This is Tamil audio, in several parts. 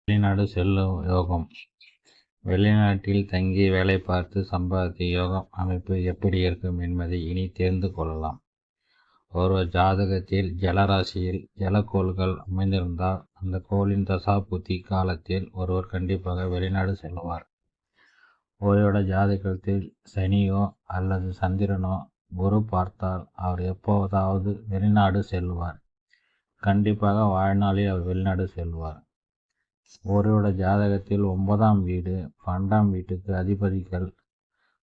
வெளிநாடு செல்லும் யோகம். வெளிநாட்டில் தங்கி வேலை பார்த்து சம்பாதித்த யோகம் அமைப்பு எப்படி இருக்கும் என்பதை இனி தெரிந்து கொள்ளலாம். ஒருவர் ஜாதகத்தில் ஜலராசியில் ஜலக்கோள்கள் அமைந்திருந்தால் அந்த கோளின் தசாபுத்தி காலத்தில் ஒருவர் கண்டிப்பாக வெளிநாடு செல்வார். ஒருவரோட ஜாதகத்தில் சனியோ அல்லது சந்திரனோ குரு பார்த்தால் அவர் எப்போதாவது வெளிநாடு செல்வார். கண்டிப்பாக வாழ்நாளில் அவர் வெளிநாடு செல்வார். ஒருவரோட ஜாதகத்தில் 9ஆம் வீடு 12ஆம் வீட்டுக்கு அதிபதிகள்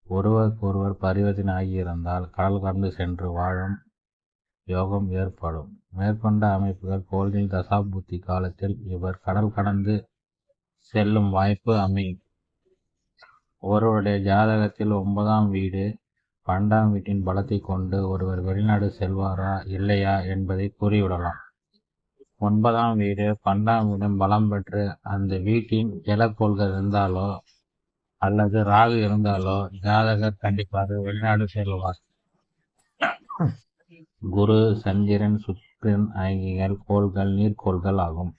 ஒருவருக்கொருவர் பரிவர்த்தனை ஆகியிருந்தால் கடல் கடந்து சென்று வாழும் யோகம் ஏற்படும். மேற்கொண்ட அமைப்புகள் கோள்களின் தசாபுத்தி காலத்தில் இவர் கடல் கடந்து செல்லும் வாய்ப்பு அமையும். ஒருவருடைய ஜாதகத்தில் 9ஆம் வீடு 12ஆம் வீட்டின் பலத்தை கொண்டு ஒருவர் வெளிநாடு செல்வாரா இல்லையா என்பதை கூறிவிடலாம். 9ஆம் வீடு 12ஆம் வீடும் பலம் பெற்று அந்த வீட்டின் ஜலக்கோள்கள் இருந்தாலோ அல்லது ராகு இருந்தாலோ ஜாதகர் கண்டிப்பாக வெளிநாடு செல்வார். குரு, சந்திரன், சுக்கிரன் ஆகிய கோள்கள் நீர்க்கோள்கள் ஆகும்.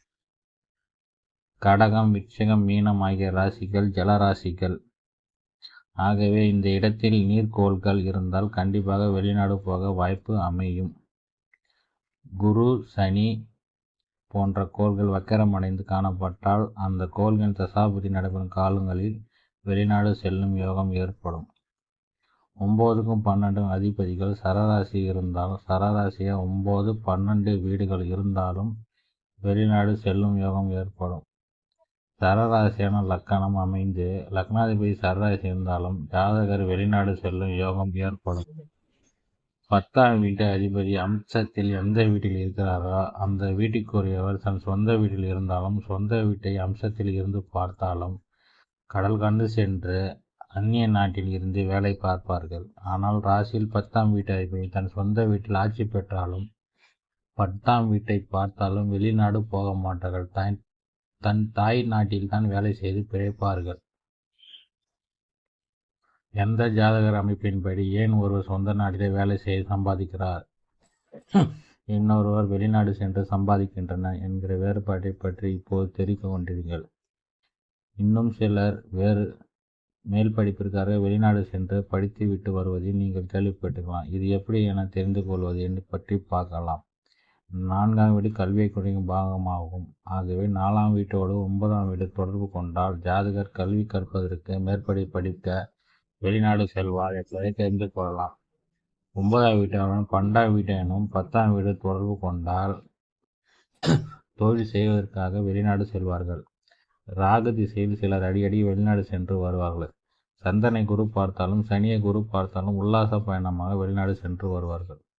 கடகம், விருச்சிகம், மீனம் ஆகிய ராசிகள் ஜலராசிகள். ஆகவே இந்த இடத்தில் நீர்க்கோள்கள் இருந்தால் கண்டிப்பாக வெளிநாடு போக வாய்ப்பு அமையும். குரு, சனி போன்ற கோள்கள் வக்கரமடைந்து காணப்பட்டால் அந்த கோள்களின் தசாபுத்தி நடைபெறும் காலங்களில் வெளிநாடு செல்லும் யோகம் ஏற்படும். 9க்கும் 12 அதிபதிகள் சரராசி இருந்தாலும் சரராசிய 9, 12 வீடுகள் இருந்தாலும் வெளிநாடு செல்லும் யோகம் ஏற்படும். சரராசியான லக்கணம் அமைந்து லக்னாதிபதி சரராசி இருந்தாலும் ஜாதகர் வெளிநாடு செல்லும் யோகம் ஏற்படும். 10ஆம் வீட்டு அதிபதி அம்சத்தில் எந்த வீட்டில் இருக்கிறாரோ அந்த வீட்டுக்குரியவர் தன் சொந்த வீட்டில் இருந்தாலும் சொந்த வீட்டை அம்சத்தில் இருந்து பார்த்தாலும் கடல் கண்டு சென்று அந்நிய நாட்டில் இருந்து வேலை பார்ப்பார்கள். ஆனால் ராசியில் 10ஆம் வீட்டு அதிபதி தன் சொந்த வீட்டில் ஆட்சி பெற்றாலும் 10ஆம் வீட்டை பார்த்தாலும் வெளிநாடு போக மாட்டார்கள். தன் தாய் நாட்டில் தான் வேலை செய்து பிழைப்பார்கள். எந்த ஜாதகர் அமைப்பின்படி ஏன் ஒருவர் சொந்த நாட்டிலே வேலை செய்து சம்பாதிக்கிறார், இன்னொருவர் வெளிநாடு சென்று சம்பாதிக்கின்றனர் என்கிற வேறுபாட்டை பற்றி இப்போது தெரிந்து கொண்டிருங்கள். இன்னும் சிலர் வேறு மேல் படிப்பிற்காக வெளிநாடு சென்று படித்து விட்டு வருவதை நீங்கள் கேள்விப்பட்டிருக்கலாம். இது எப்படி என தெரிந்து கொள்வது என்று பற்றி பார்க்கலாம். 4ஆம் வீடு கல்வியை குறிக்கும் பாகமாகும். ஆகவே 4ஆம் வீட்டோடு 9ஆம் வீடு தொடர்பு கொண்டால் ஜாதகர் கல்வி கற்பதற்கு மேற்படி படிக்க வெளிநாடு செல்வார் என்பதை தெரிந்து கொள்ளலாம். 9ஆம் வீட்டுடன் 12ஆம் வீட்டினும் 10ஆம் வீடு தொடர்பு கொண்டால் தொழில் செய்வதற்காக வெளிநாடு செல்வார்கள். ராகு திசையில் சிலர் அடிக்கடி வெளிநாடு சென்று வருவார்கள். சந்திரனை குரு பார்த்தாலும் சனியை குரு பார்த்தாலும் உல்லாச பயணமாக வெளிநாடு சென்று வருவார்கள்.